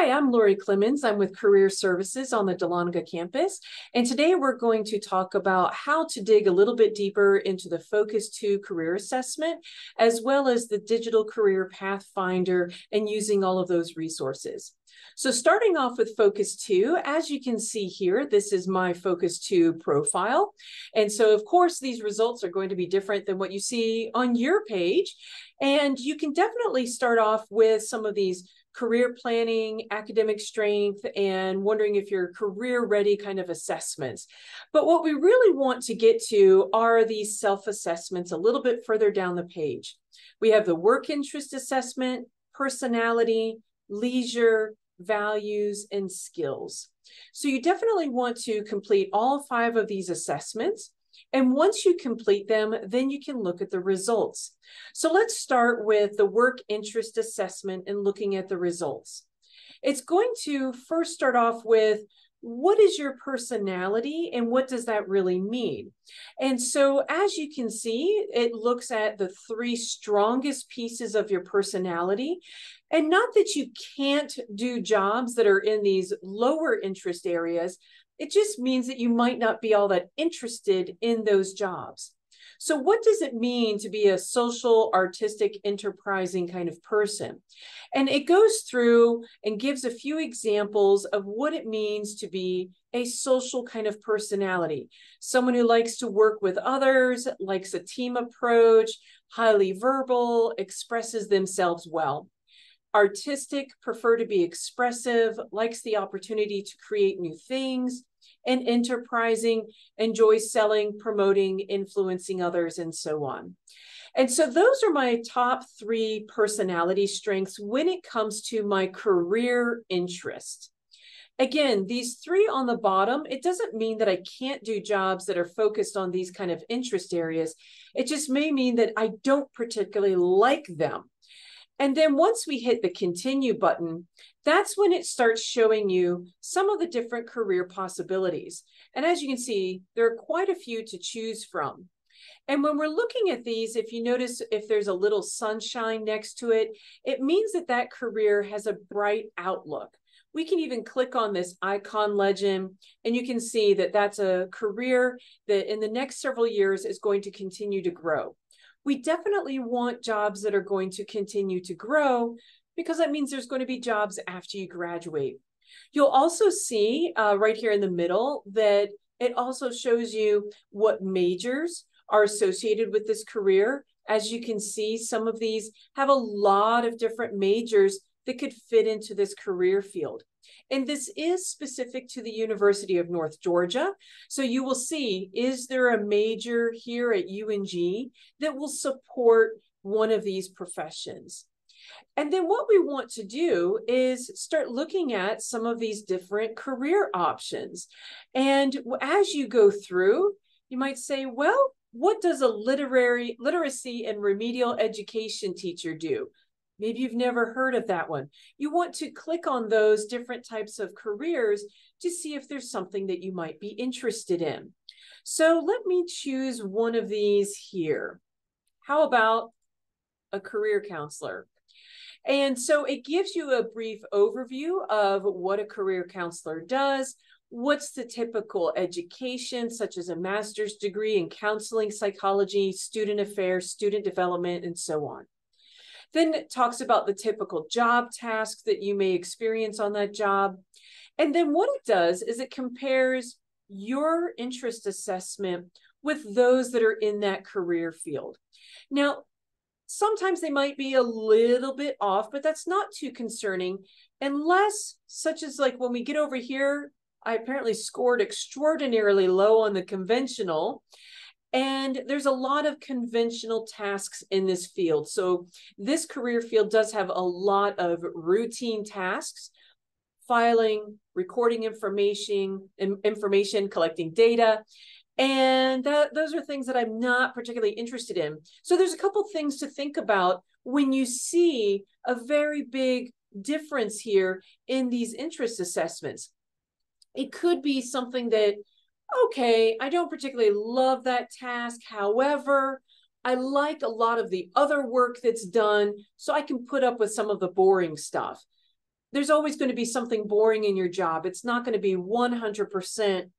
Hi, I'm Lori Clemens. I'm with Career Services on the Dahlonega campus. And today we're going to talk about how to dig a little bit deeper into the Focus 2 career assessment, as well as the digital career Pathfinder and using all of those resources. So starting off with Focus 2, as you can see here, this is my Focus 2 profile. And so of course, these results are going to be different than what you see on your page. And you can definitely start off with some of these career planning, academic strength, and wondering if you're career ready kind of assessments. But what we really want to get to are these self-assessments a little bit further down the page. We have the work interest assessment, personality, leisure, values, and skills. So you definitely want to complete all 5 of these assessments. And once you complete them, then you can look at the results. So let's start with the work interest assessment and looking at the results. It's going to first start off with, what is your personality and what does that really mean? And so as you can see, it looks at the 3 strongest pieces of your personality. And not that you can't do jobs that are in these lower interest areas, it just means that you might not be all that interested in those jobs. So what does it mean to be a social, artistic, enterprising kind of person? And it goes through and gives a few examples of what it means to be a social kind of personality. Someone who likes to work with others, likes a team approach, highly verbal, expresses themselves well. Artistic, prefer to be expressive, likes the opportunity to create new things, and enterprising, enjoys selling, promoting, influencing others, and so on. And so those are my top 3 personality strengths when it comes to my career interest. Again, these 3 on the bottom, it doesn't mean that I can't do jobs that are focused on these kind of interest areas. It just may mean that I don't particularly like them. And then once we hit the continue button, that's when it starts showing you some of the different career possibilities. And as you can see, there are quite a few to choose from. And when we're looking at these, if you notice if there's a little sunshine next to it, it means that that career has a bright outlook. We can even click on this icon legend and you can see that that's a career that in the next several years is going to continue to grow. We definitely want jobs that are going to continue to grow because that means there's going to be jobs after you graduate. You'll also see right here in the middle that it also shows you what majors are associated with this career. As you can see, some of these have a lot of different majors that could fit into this career field. And this is specific to the University of North Georgia. So you will see, is there a major here at UNG that will support one of these professions? And then what we want to do is start looking at some of these different career options. And as you go through, you might say, well, what does a literacy and remedial education teacher do? Maybe you've never heard of that one. You want to click on those different types of careers to see if there's something that you might be interested in. So let me choose one of these here. How about a career counselor? And so it gives you a brief overview of what a career counselor does. What's the typical education, such as a master's degree in counseling, psychology, student affairs, student development, and so on. Then it talks about the typical job tasks that you may experience on that job. And then what it does is it compares your interest assessment with those that are in that career field. Now, sometimes they might be a little bit off, but that's not too concerning unless, such as like when we get over here, I apparently scored extraordinarily low on the conventional. And there's a lot of conventional tasks in this field. So this career field does have a lot of routine tasks, filing, recording information, collecting data. And those are things that I'm not particularly interested in. So there's a couple things to think about when you see a very big difference here in these interest assessments. It could be something that, okay, I don't particularly love that task. However, I like a lot of the other work that's done, so I can put up with some of the boring stuff. there's always going to be something boring in your job. It's not going to be 100%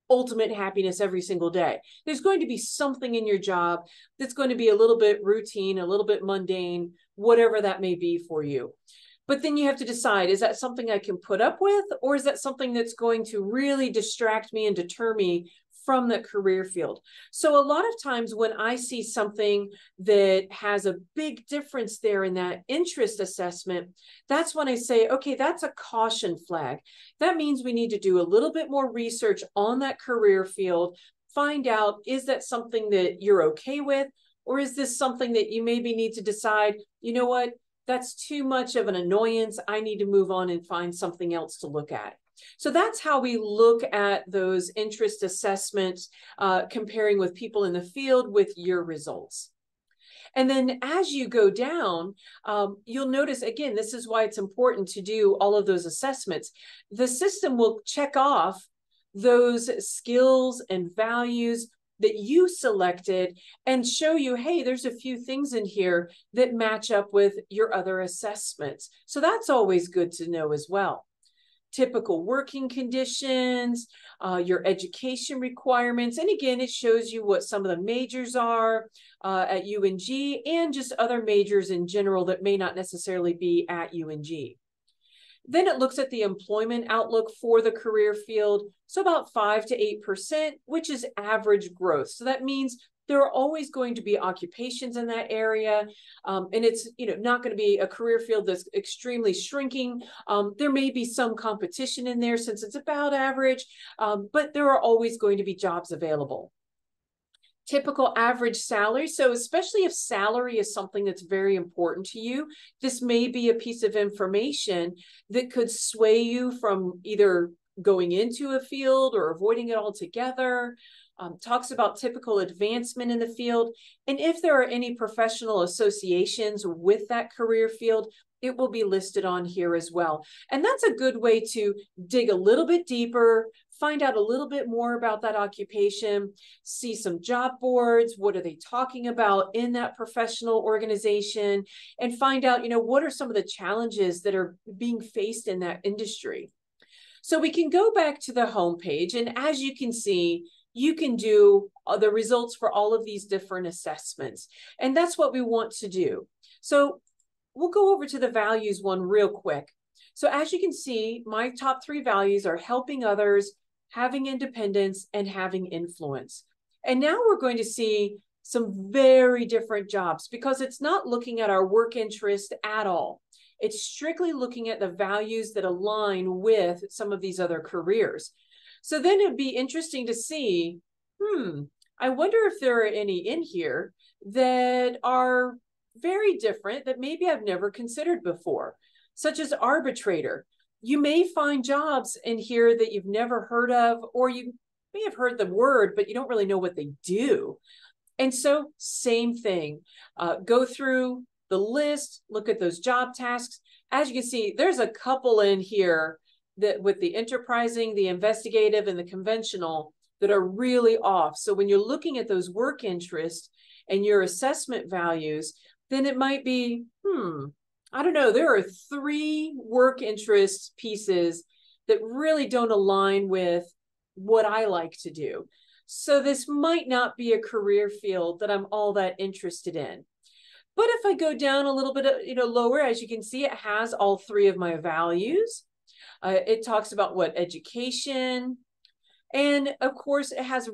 ultimate happiness every single day. There's going to be something in your job that's going to be a little bit routine, a little bit mundane, whatever that may be for you. But then you have to decide, is that something I can put up with, or is that something that's going to really distract me and deter me from that career field? So a lot of times when I see something that has a big difference there in that interest assessment, that's when I say, okay, that's a caution flag. That means we need to do a little bit more research on that career field, find out, is that something that you're okay with, or is this something that you maybe need to decide, you know what, that's too much of an annoyance. I need to move on and find something else to look at. So that's how we look at those interest assessments, comparing with people in the field with your results. And then as you go down, you'll notice, again, this is why it's important to do all of those assessments. The system will check off those skills and values that you selected and show you, hey, there's a few things in here that match up with your other assessments. So that's always good to know as well. Typical working conditions, your education requirements. And again, it shows you what some of the majors are at UNG and just other majors in general that may not necessarily be at UNG. Then it looks at the employment outlook for the career field. So about 5 to 8%, which is average growth. So that means there are always going to be occupations in that area. And it's not going to be a career field that's extremely shrinking. There may be some competition in there since it's about average, but there are always going to be jobs available. Typical average salary. So especially if salary is something that's very important to you, this may be a piece of information that could sway you from either going into a field or avoiding it altogether. Talks about typical advancement in the field. And if there are any professional associations with that career field, it will be listed on here as well. And that's a good way to dig a little bit deeper, find out a little bit more about that occupation, see some job boards, what are they talking about in that professional organization, and find out, what are some of the challenges that are being faced in that industry. So we can go back to the homepage, and as you can see, you can do the results for all of these different assessments. And that's what we want to do. So we'll go over to the values one real quick. So as you can see, my top 3 values are helping others, having independence, and having influence. And now we're going to see some very different jobs because it's not looking at our work interest at all. It's strictly looking at the values that align with some of these other careers. So then it'd be interesting to see, I wonder if there are any in here that are very different that maybe I've never considered before, such as arbitrator. You may find jobs in here that you've never heard of, or you may have heard the word, but you don't really know what they do. And so same thing, go through the list, look at those job tasks. As you can see, there's a couple in here that with the enterprising, the investigative, and the conventional that are really off. So when you're looking at those work interests and your assessment values, then it might be, I don't know, there are 3 work interest pieces that really don't align with what I like to do. So this might not be a career field that I'm all that interested in. But if I go down a little bit, lower, as you can see, it has all 3 of my values. It talks about what education, and of course it has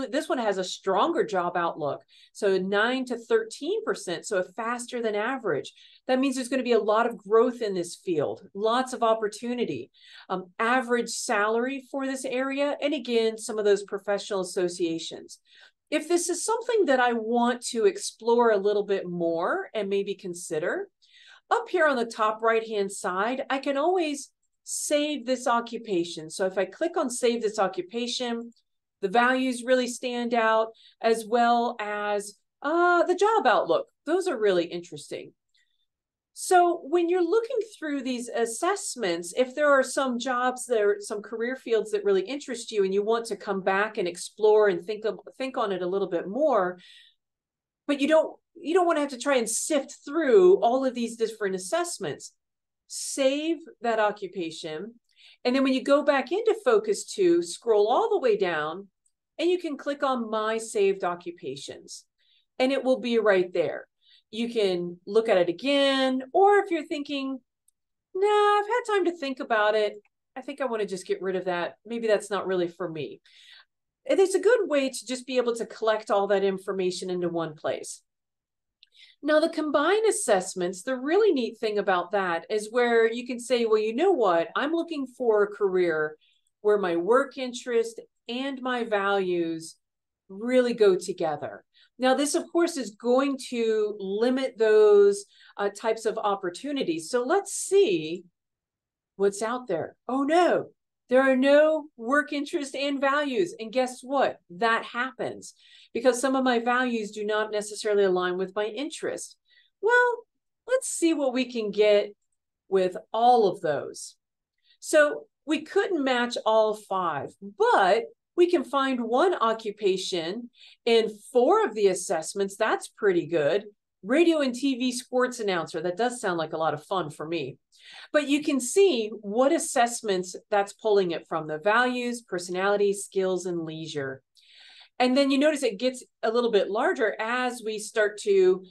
this one has a stronger job outlook. So 9 to 13%, so faster than average. That means there's going to be a lot of growth in this field, lots of opportunity. Average salary for this area, and again, some of those professional associations. If this is something that I want to explore a little bit more and maybe consider, up here on the top right-hand side, I can always save this occupation. So if I click on save this occupation, the values really stand out, as well as the job outlook. Those are really interesting. So when you're looking through these assessments, if there are some jobs, some career fields that really interest you and you want to come back and explore and think on it a little bit more, but you don't want to have to try and sift through all of these different assessments, save that occupation. And then when you go back into Focus 2, scroll all the way down and you can click on My Saved Occupations and it will be right there. You can look at it again, or if you're thinking, nah, I've had time to think about it, I think I want to just get rid of that. Maybe that's not really for me. It's a good way to just be able to collect all that information into one place. Now, the combined assessments, the really neat thing about that is where you can say, well, you know what? I'm looking for a career where my work interest and my values really go together. Now, this, of course, is going to limit those types of opportunities. So let's see what's out there. Oh, no, there are no work interest and values. And guess what? That happens because some of my values do not necessarily align with my interest. Well, let's see what we can get with all of those. So we couldn't match all 5, but we can find one occupation in 4 of the assessments. That's pretty good. Radio and TV sports announcer. That does sound like a lot of fun for me. But you can see what assessments that's pulling it from: the values, personality, skills, and leisure. And then you notice it gets a little bit larger as we start to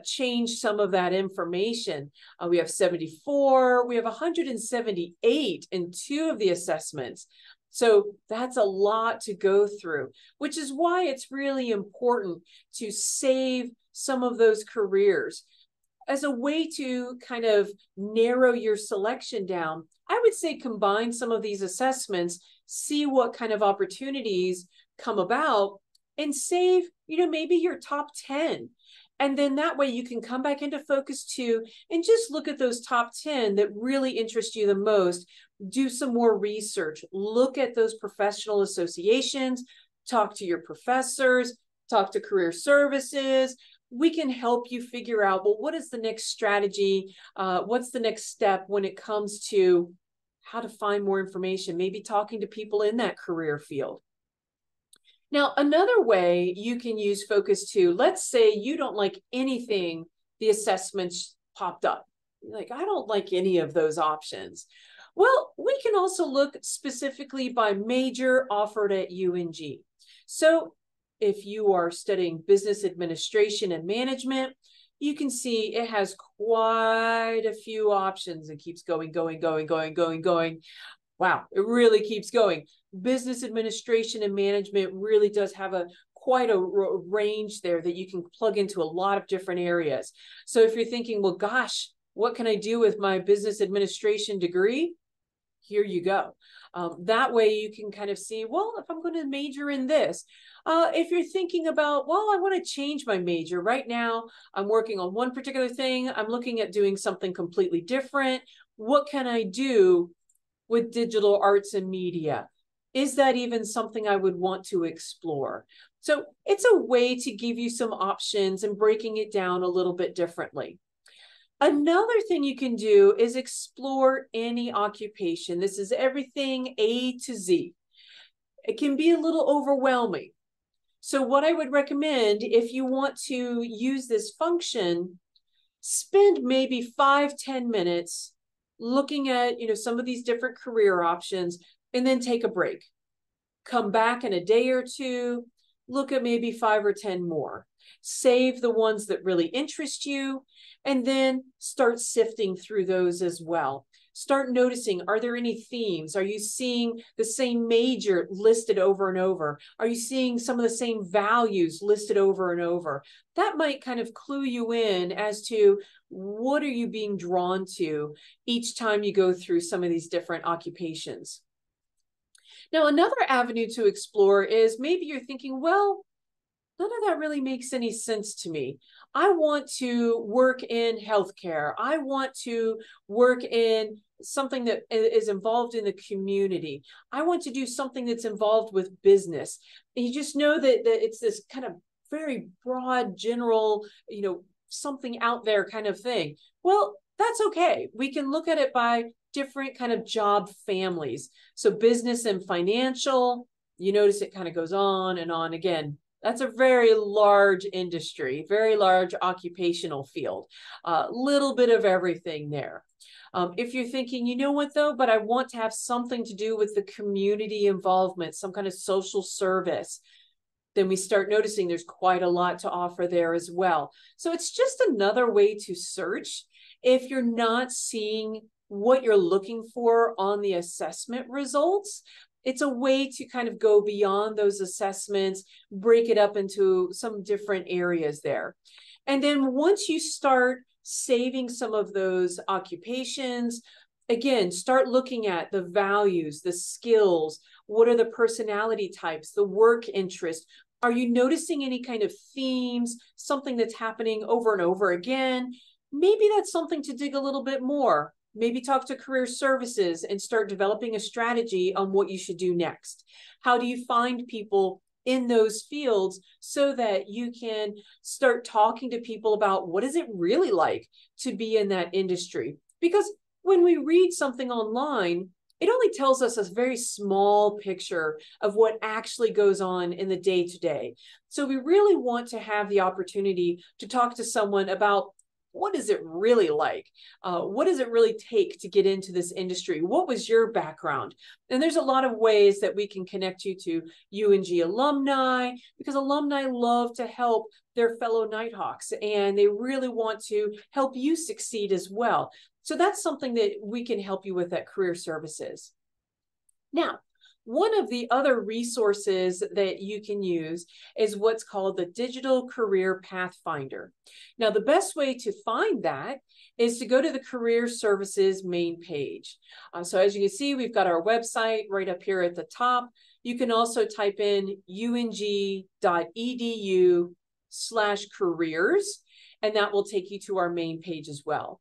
change some of that information. We have 74, we have 178 in 2 of the assessments. So that's a lot to go through, which is why it's really important to save some of those careers as a way to kind of narrow your selection down. I would say combine some of these assessments, see what kind of opportunities come about, and save, maybe your top 10. And then that way you can come back into Focus 2 and just look at those top 10 that really interest you the most. Do some more research, look at those professional associations, talk to your professors, talk to career services. We can help you figure out, well, what is the next strategy? What's the next step when it comes to how to find more information, maybe talking to people in that career field. Now, another way you can use Focus 2, let's say you don't like anything the assessments popped up. You're like, I don't like any of those options. Well, we can also look specifically by major offered at UNG. So if you are studying business administration and management, you can see it has quite a few options. It keeps going. Wow, it really keeps going. Business administration and management really does have quite a range there that you can plug into a lot of different areas. So if you're thinking, well, gosh, what can I do with my business administration degree? Here you go. That way you can kind of see, well, if I'm going to major in this, if you're thinking about, well, I want to change my major right now, I'm working on one particular thing, I'm looking at doing something completely different. What can I do with digital arts and media? Is that even something I would want to explore? So it's a way to give you some options and breaking it down a little bit differently. Another thing you can do is explore any occupation. This is everything A to Z. It can be a little overwhelming. So what I would recommend, if you want to use this function, spend maybe 5-10 minutes looking at, some of these different career options, and then take a break. Come back in a day or two, look at maybe 5 or 10 more. Save the ones that really interest you, and then start sifting through those as well. Start noticing, are there any themes? Are you seeing the same major listed over and over? Are you seeing some of the same values listed over and over? That might kind of clue you in as to what are you being drawn to each time you go through some of these different occupations. Now, another avenue to explore is maybe you're thinking, well, none of that really makes any sense to me. I want to work in healthcare. I want to work in something that is involved in the community. I want to do something that's involved with business. And you just know that it's this kind of very broad, general, something out there kind of thing. Well, that's okay. We can look at it by different kind of job families. So business and financial, you notice it kind of goes on and on again. That's a very large industry, very large occupational field, a little bit of everything there. If you're thinking, you know what though, but I want to have something to do with the community involvement, some kind of social service, then we start noticing there's quite a lot to offer there as well. So it's just another way to search. If you're not seeing what you're looking for on the assessment results, it's a way to kind of go beyond those assessments, break it up into some different areas there. And then once you start saving some of those occupations, again, start looking at the values, the skills, what are the personality types, the work interest. Are you noticing any kind of themes, something that's happening over and over again? Maybe that's something to dig a little bit more. Maybe talk to career services and start developing a strategy on what you should do next. How do you find people in those fields so that you can start talking to people about what is it really like to be in that industry? Because when we read something online, it only tells us a very small picture of what actually goes on in the day-to-day. So we really want to have the opportunity to talk to someone about what is it really like? What does it really take to get into this industry? What was your background? And there's a lot of ways that we can connect you to UNG alumni, because alumni love to help their fellow Nighthawks, and they really want to help you succeed as well. So that's something that we can help you with at Career Services. Now, one of the other resources that you can use is what's called the Digital Career Pathfinder. Now, the best way to find that is to go to the Career Services main page. So as you can see, we've got our website right up here at the top. You can also type in ung.edu/careers, and that will take you to our main page as well.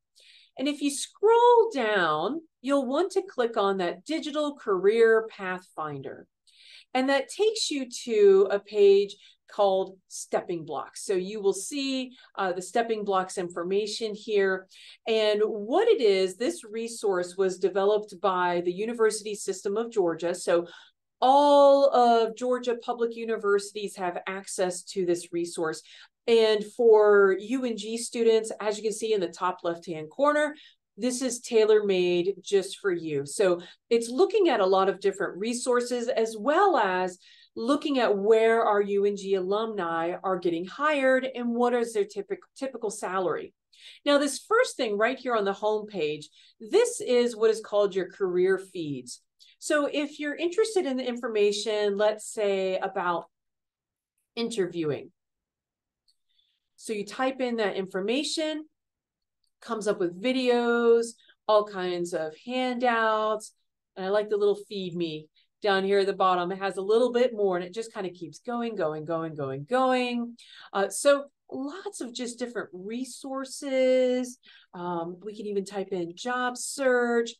And if you scroll down, you'll want to click on that Digital Career Pathfinder. And that takes you to a page called Stepping Blocks. So you will see the Stepping Blocks information here. And what it is, this resource was developed by the University System of Georgia. So all of Georgia public universities have access to this resource. And for UNG students, as you can see in the top left-hand corner, this is tailor-made just for you. So it's looking at a lot of different resources, as well as looking at where our UNG alumni are getting hired and what is their typical salary. Now, this first thing right here on the home page, this is what is called your career feeds. So if you're interested in the information, let's say about interviewing, so you type in that information, comes up with videos, all kinds of handouts. And I like the little feed me down here at the bottom. It has a little bit more and it just kind of keeps going. So lots of just different resources. We can even type in job search.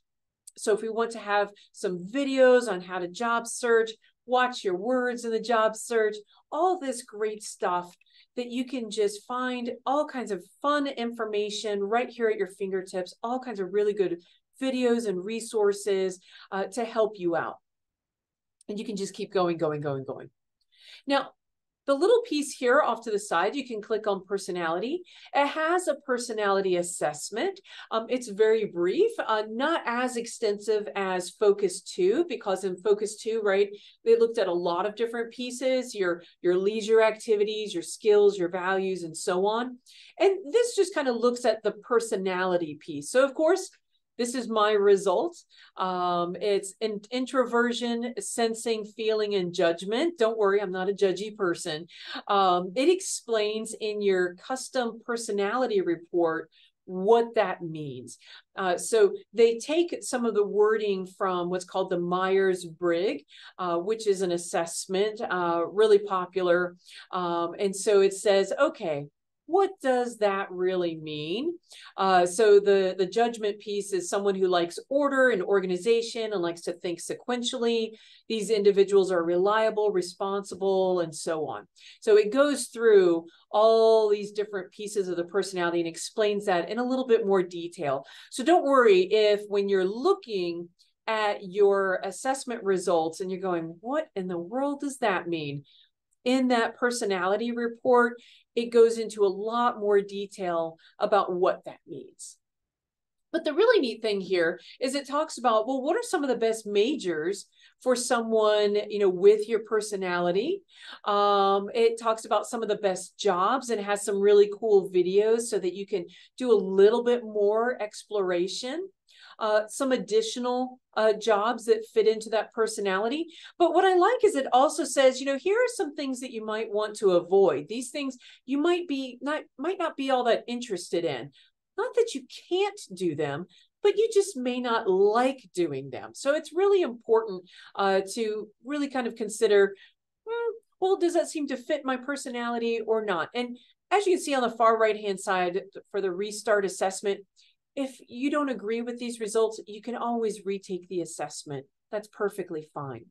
So if we want to have some videos on how to job search, watch your words in the job search, all this great stuff that you can just find all kinds of fun information right here at your fingertips, all kinds of really good videos and resources to help you out. And you can just keep going. Now, the little piece here off to the side, you can click on personality. It has a personality assessment. It's very brief, not as extensive as Focus 2, because in Focus 2, right, they looked at a lot of different pieces, your leisure activities, your skills, your values, and so on. And this just kind of looks at the personality piece. So of course, this is my result. It's an introversion, sensing, feeling, and judgment. Don't worry, I'm not a judgy person. It explains in your custom personality report what that means. So they take some of the wording from what's called the Myers-Briggs, which is an assessment, really popular. And so it says, okay, what does that really mean? So the judgment piece is someone who likes order and organization and likes to think sequentially. These individuals are reliable, responsible, and so on. So it goes through all these different pieces of the personality and explains that in a little bit more detail. So don't worry if when you're looking at your assessment results and you're going, what in the world does that mean? In that personality report, it goes into a lot more detail about what that means. But the really neat thing here is it talks about, well, what are some of the best majors for someone, with your personality? It talks about some of the best jobs and has some really cool videos so that you can do a little bit more exploration. Some additional jobs that fit into that personality. But what I like is it also says, here are some things that you might want to avoid. These things you might not be all that interested in. Not that you can't do them, but you just may not like doing them. So it's really important to really kind of consider, well, does that seem to fit my personality or not? And as you can see on the far right-hand side for the restart assessment, if you don't agree with these results, you can always retake the assessment. That's perfectly fine.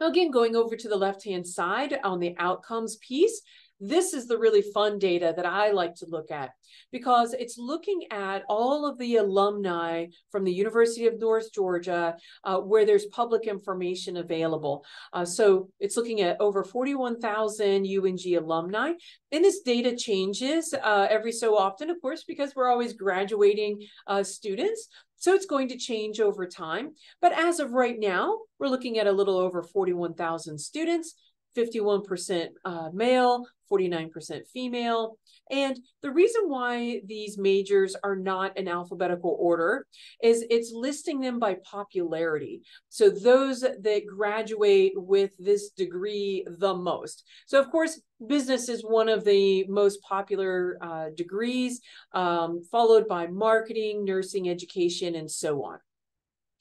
Now, again, going over to the left-hand side on the outcomes piece, this is the really fun data that I like to look at because it's looking at all of the alumni from the University of North Georgia where there's public information available. So it's looking at over 41,000 UNG alumni. And this data changes every so often, of course, because we're always graduating students. So it's going to change over time. But as of right now, we're looking at a little over 41,000 students, 51% male, 49% female. And the reason why these majors are not in alphabetical order is it's listing them by popularity. So those that graduate with this degree the most. So of course, business is one of the most popular degrees, followed by marketing, nursing, education, and so on.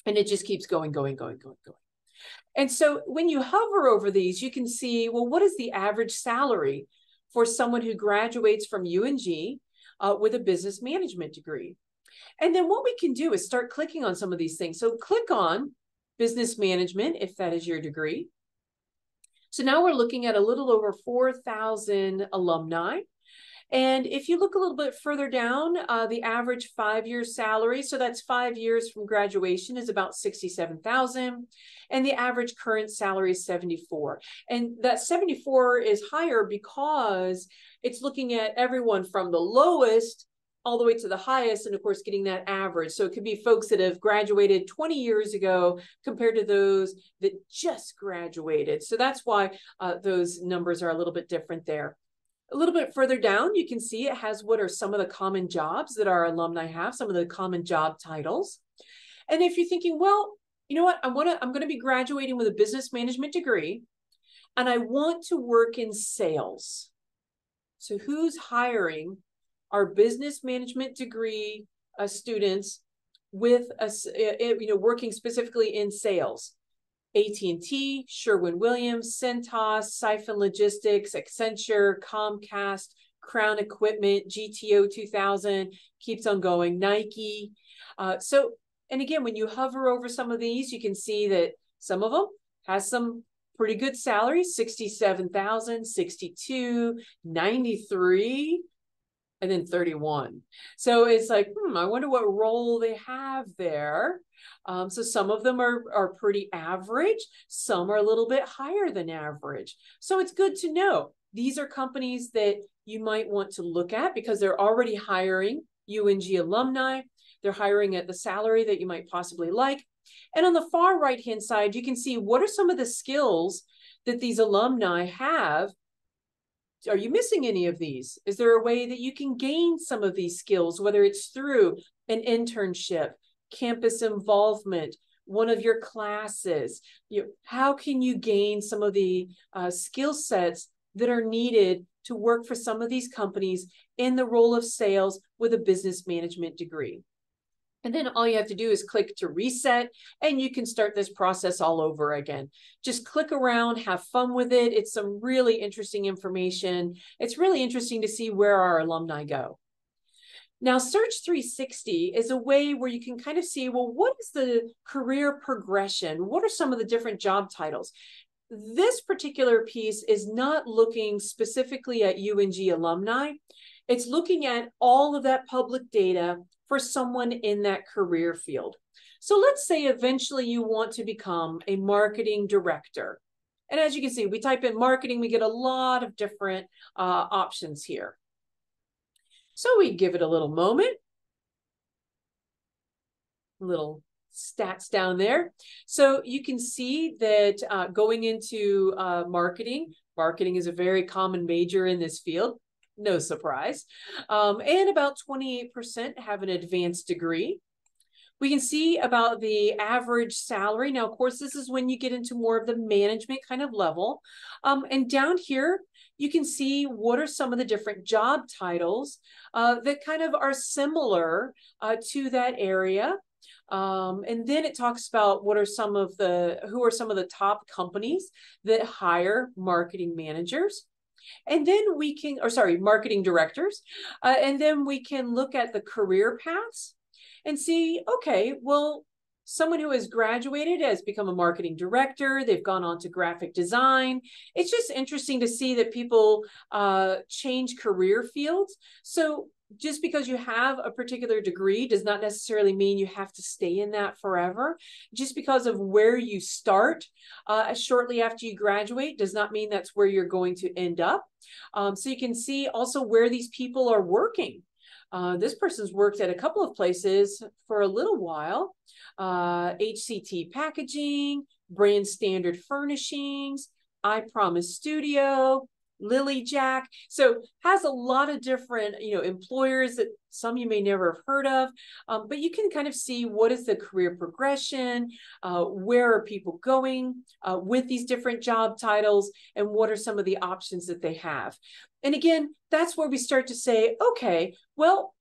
And it just keeps going. And so when you hover over these, you can see, well, what is the average salary for someone who graduates from UNG with a business management degree? And then what we can do is start clicking on some of these things. So click on business management, if that is your degree. So now we're looking at a little over 4,000 alumni. And if you look a little bit further down, the average 5-year salary, so that's 5 years from graduation, is about 67,000, and the average current salary is 74. And that 74 is higher because it's looking at everyone from the lowest all the way to the highest, and of course getting that average. So it could be folks that have graduated 20 years ago compared to those that just graduated. So that's why those numbers are a little bit different there. A little bit further down, you can see it has what are some of the common jobs that our alumni have, some of the common job titles. And if you're thinking, well, you know what, I'm going to be graduating with a business management degree, and I want to work in sales. So who's hiring our business management degree students with working specifically in sales? AT&T, Sherwin-Williams, Centos, Siphon Logistics, Accenture, Comcast, Crown Equipment, GTO 2000, keeps on going, Nike. And again, when you hover over some of these, you can see that some of them has some pretty good salaries, 67,000, 62, 93, and then 31. So it's like, I wonder what role they have there. So some of them are pretty average. Some are a little bit higher than average. So it's good to know. These are companies that you might want to look at because they're already hiring UNG alumni. They're hiring at the salary that you might possibly like. And on the far right-hand side, you can see what are some of the skills that these alumni have. Are you missing any of these? Is there a way that you can gain some of these skills, whether it's through an internship, campus involvement, one of your classes? How can you gain some of the skill sets that are needed to work for some of these companies in the role of sales with a business management degree? And then all you have to do is click to reset, and you can start this process all over again. Just click around, have fun with it. It's some really interesting information. It's really interesting to see where our alumni go. Now, Search 360 is a way where you can kind of see, well, what is the career progression? What are some of the different job titles? This particular piece is not looking specifically at UNG alumni. It's looking at all of that public data for someone in that career field. So let's say eventually you want to become a marketing director. And as you can see, we type in marketing, we get a lot of different options here. So we give it a little moment. little stats down there. So you can see that going into marketing is a very common major in this field. No surprise. And about 28% have an advanced degree. We can see about the average salary. Now, of course, this is when you get into more of the management kind of level. And down here, you can see what are some of the different job titles that kind of are similar to that area. And then it talks about who are some of the top companies that hire marketing managers. And then marketing directors. And then we can look at the career paths and see, okay, well, someone who has graduated has become a marketing director. They've gone on to graphic design. It's just interesting to see that people change career fields. So just because you have a particular degree does not necessarily mean you have to stay in that forever. Just because of where you start shortly after you graduate does not mean that's where you're going to end up. So you can see also where these people are working. This person's worked at a couple of places for a little while. HCT Packaging, Brand Standard Furnishings, I Promise Studio, Lily Jack. So has a lot of different, employers that some you may never have heard of, but you can kind of see what is the career progression, where are people going with these different job titles, and what are some of the options that they have. And again, that's where we start to say, okay, well,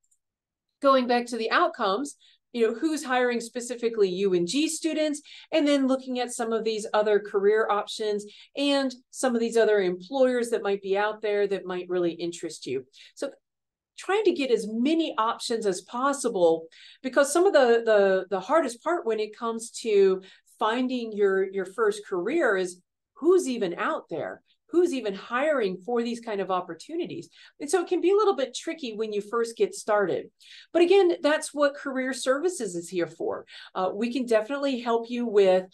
going back to the outcomes, who's hiring specifically UNG students, and then looking at some of these other career options and some of these other employers that might be out there that might really interest you. So trying to get as many options as possible, because some of the hardest part when it comes to finding your first career is who's even out there. Who's even hiring for these kind of opportunities? And so it can be a little bit tricky when you first get started. But again, that's what Career Services is here for. We can definitely help you with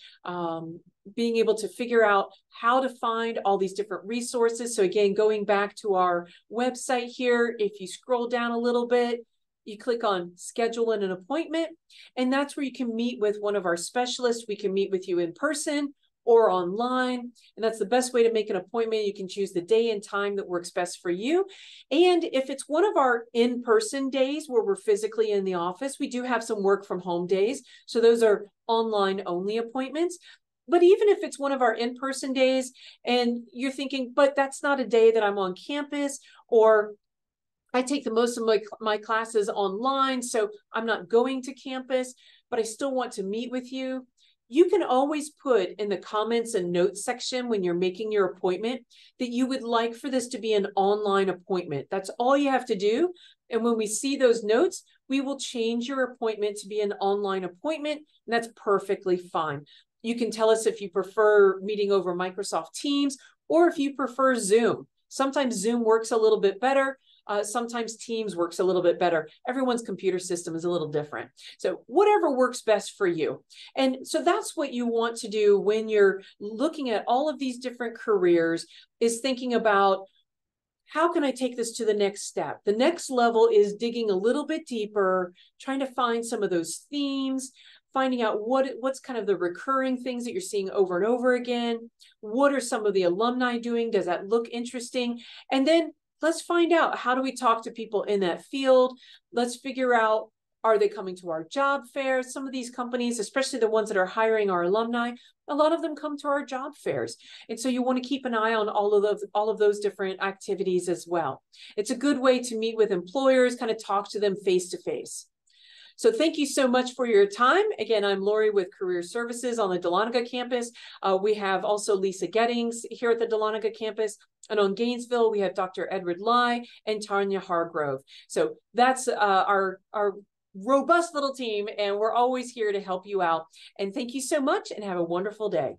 being able to figure out how to find all these different resources. So again, going back to our website here, if you scroll down a little bit, you click on schedule an appointment, and that's where you can meet with one of our specialists. We can meet with you in person or online. And that's the best way to make an appointment. You can choose the day and time that works best for you. And if it's one of our in-person days where we're physically in the office, we do have some work from home days. So those are online only appointments. But even if it's one of our in-person days and you're thinking, but that's not a day that I'm on campus, or I take the most of my classes online, so I'm not going to campus, but I still want to meet with you. You can always put in the comments and notes section when you're making your appointment that you would like for this to be an online appointment. That's all you have to do. And when we see those notes, we will change your appointment to be an online appointment, and that's perfectly fine. You can tell us if you prefer meeting over Microsoft Teams or if you prefer Zoom. Sometimes Zoom works a little bit better. Sometimes Teams works a little bit better. Everyone's computer system is a little different. So whatever works best for you. And so that's what you want to do when you're looking at all of these different careers, is thinking about, how can I take this to the next step? The next level is digging a little bit deeper, trying to find some of those themes, finding out what's kind of the recurring things that you're seeing over and over again. What are some of the alumni doing? Does that look interesting? And then let's find out, how do we talk to people in that field? Let's figure out, are they coming to our job fairs? Some of these companies, especially the ones that are hiring our alumni, a lot of them come to our job fairs. And so you want to keep an eye on all of those different activities as well. It's a good way to meet with employers, kind of talk to them face to face. So thank you so much for your time. Again, I'm Lori with Career Services on the Dahlonega campus. We have also Lisa Gettings here at the Dahlonega campus. And on Gainesville, we have Dr. Edward Lai and Tanya Hargrove. So that's our robust little team, and we're always here to help you out. And thank you so much, and have a wonderful day.